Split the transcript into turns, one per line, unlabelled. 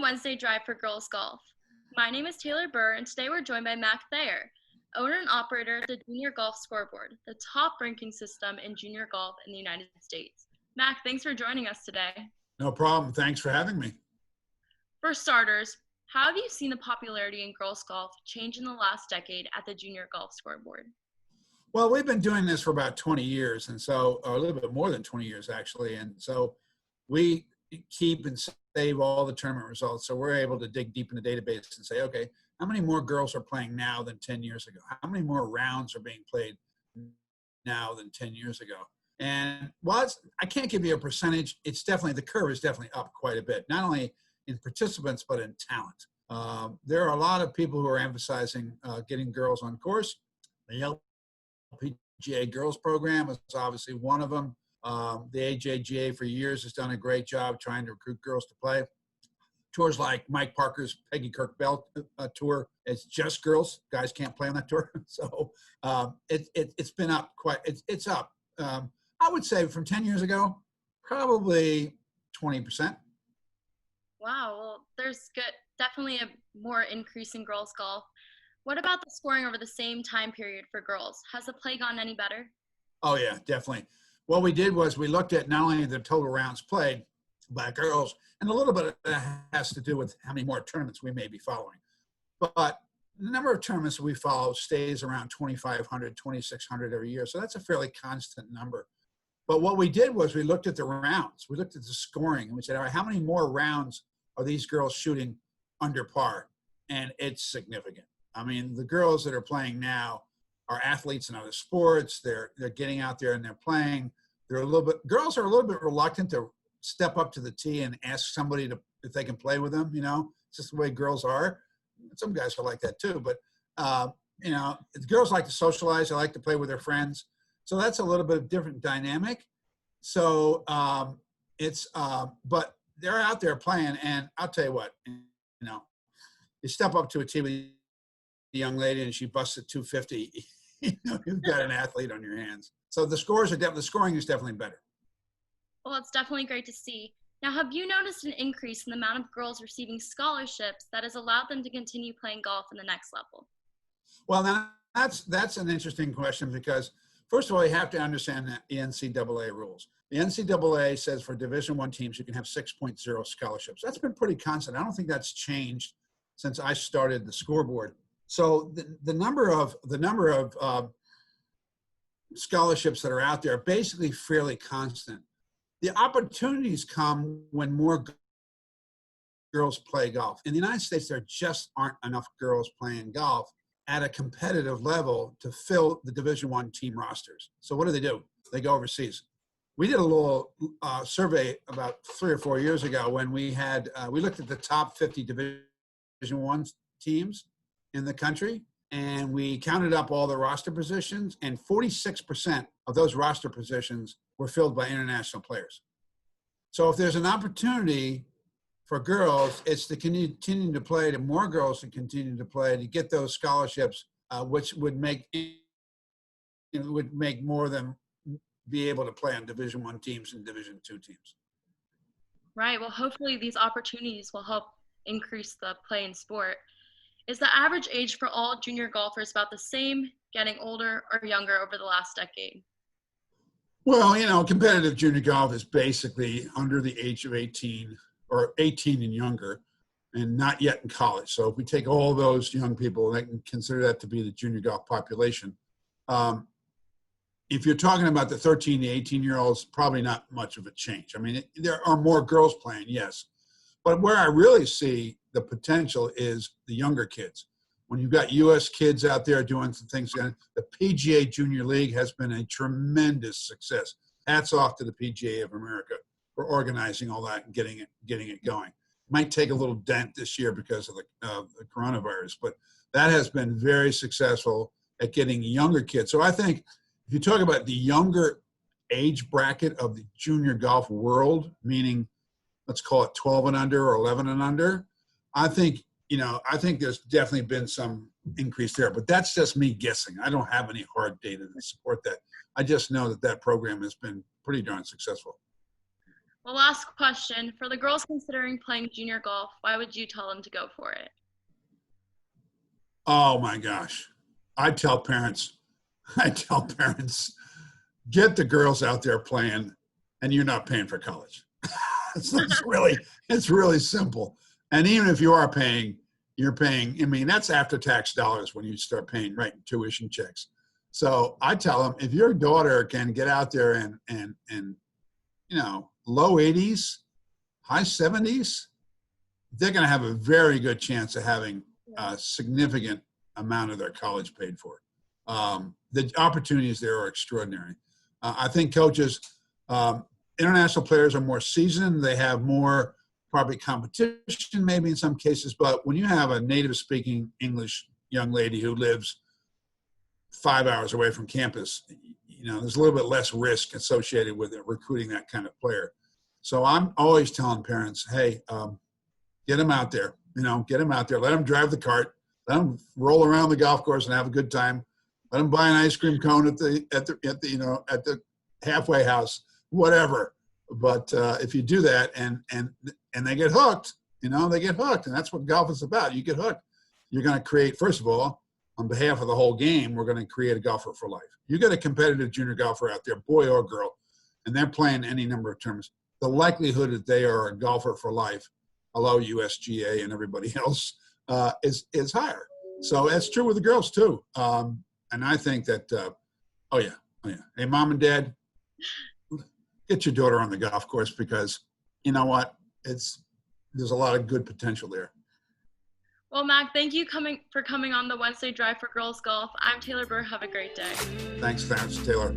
Wednesday drive for girls golf. My name is Taylor Burr, and today we're joined by Mac Thayer, owner and operator of the Junior Golf Scoreboard, the top ranking system in junior golf in the United States. Mac, thanks for joining us today.
No problem. Thanks for having me.
For starters, how have you seen the popularity in girls golf change in the last decade at the Junior Golf Scoreboard?
Well, we've been doing this for about 20 years, and so a little bit more than 20 years, actually. And so we keep and save all the tournament results. So we're able to dig deep in the database and say, okay, how many more girls are playing now than 10 years ago? How many more rounds are being played now than 10 years ago? And while I can't give you a percentage, it's definitely, the curve is definitely up quite a bit, not only in participants, but in talent. There are a lot of people who are emphasizing getting girls on course. The LPGA girls program is obviously one of them. The AJGA for years has done a great job trying to recruit girls to play. Tours like Mike Parker's Peggy Kirk Bell tour, it's just girls. Guys can't play on that tour. So it's been up quite, it's up. I would say from 10 years ago, probably 20%.
Wow, well, there's definitely a more increase in girls golf. What about the scoring over the same time period for girls? Has the play gone any better?
Oh yeah, definitely. What we did was we looked at not only the total rounds played by girls, and a little bit of that has to do with how many more tournaments we may be following. But the number of tournaments we follow stays around 2,500, 2,600 every year. So that's a fairly constant number. But what we did was we looked at the rounds. We looked at the scoring, and we said, all right, how many more rounds are these girls shooting under par? And it's significant. I mean, the girls that are playing now are athletes in other sports. They're getting out there and they're playing. Girls are a little bit reluctant to step up to the tee and ask somebody if they can play with them. You know, it's just the way girls are. Some guys are like that too, but you know, girls like to socialize. They like to play with their friends. So that's a little bit of different dynamic. So but they're out there playing, and I'll tell you what, you know, you step up to a tee with a young lady and she busts at 250, you know, you've got an athlete on your hands. So the scoring is definitely better.
Well, it's definitely great to see. Now, have you noticed an increase in the amount of girls receiving scholarships that has allowed them to continue playing golf in the next level?
Well, now that's an interesting question, because first of all, you have to understand that the NCAA rules. The NCAA says for Division I teams, you can have 6.0 scholarships. That's been pretty constant. I don't think that's changed since I started the scoreboard. So the number of scholarships that are out there are basically fairly constant. The opportunities come when more girls play golf. In the United States, there just aren't enough girls playing golf at a competitive level to fill the Division I team rosters. So what do? They go overseas. We did a little survey about 3 or 4 years ago when we looked at the top 50 Division I teams in the country, and we counted up all the roster positions, and 46% of those roster positions were filled by international players. So if there's an opportunity for girls, it's to continue to play, to more girls to continue to play, to get those scholarships, which would make more of them be able to play on Division I teams and Division II teams.
Right. Well, hopefully these opportunities will help increase the play in sport. Is the average age for all junior golfers about the same, getting older or younger over the last decade?
Well, you know, competitive junior golf is basically under the age of 18 or 18 and younger, and not yet in college. So if we take all those young people, they can consider that to be the junior golf population. If you're talking about the 13 to 18-year-olds, probably not much of a change. I mean, there are more girls playing, yes. But where I really see the potential is the younger kids. When you've got U.S. kids out there doing some things, the PGA Junior League has been a tremendous success. Hats off to the PGA of America for organizing all that and getting it going. Might take a little dent this year because of the coronavirus, but that has been very successful at getting younger kids. So I think if you talk about the younger age bracket of the junior golf world, meaning let's call it 12 and under or 11 and under, I think there's definitely been some increase there, but that's just me guessing. I don't have any hard data to support that. I just know that program has been pretty darn successful.
Well, last question. For the girls considering playing junior golf, why would you tell them to go for it?
Oh my gosh. I tell parents, I tell parents, get the girls out there playing and you're not paying for college. It's really simple. And even if you are paying, you're paying, I mean, that's after tax dollars when you start paying writing tuition checks. So I tell them, if your daughter can get out there and low 80s, high 70s, they're going to have a very good chance of having a significant amount of their college paid for. The opportunities there are extraordinary. I think coaches, international players are more seasoned. They have more probably competition maybe in some cases, but when you have a native speaking English young lady who lives 5 hours away from campus, there's a little bit less risk associated with recruiting that kind of player. So I'm always telling parents, hey, get them out there, get them out there, let them drive the cart, let them roll around the golf course and have a good time. Let them buy an ice cream cone at the halfway house, whatever. But if you do that and they get hooked, they get hooked, and that's what golf is about. You get hooked. You're going to create, first of all, on behalf of the whole game, we're going to create a golfer for life. You get a competitive junior golfer out there, boy or girl, and they're playing any number of tournaments. The likelihood that they are a golfer for life, hello USGA and everybody else, is higher. So that's true with the girls too. And I think that, oh yeah. Hey, mom and dad, get your daughter on the golf course because you know what? There's a lot of good potential there.
Well, Mac, thank you for coming on the Wednesday Drive for Girls Golf. I'm Taylor Burr. Have a great day.
Thanks, Taylor.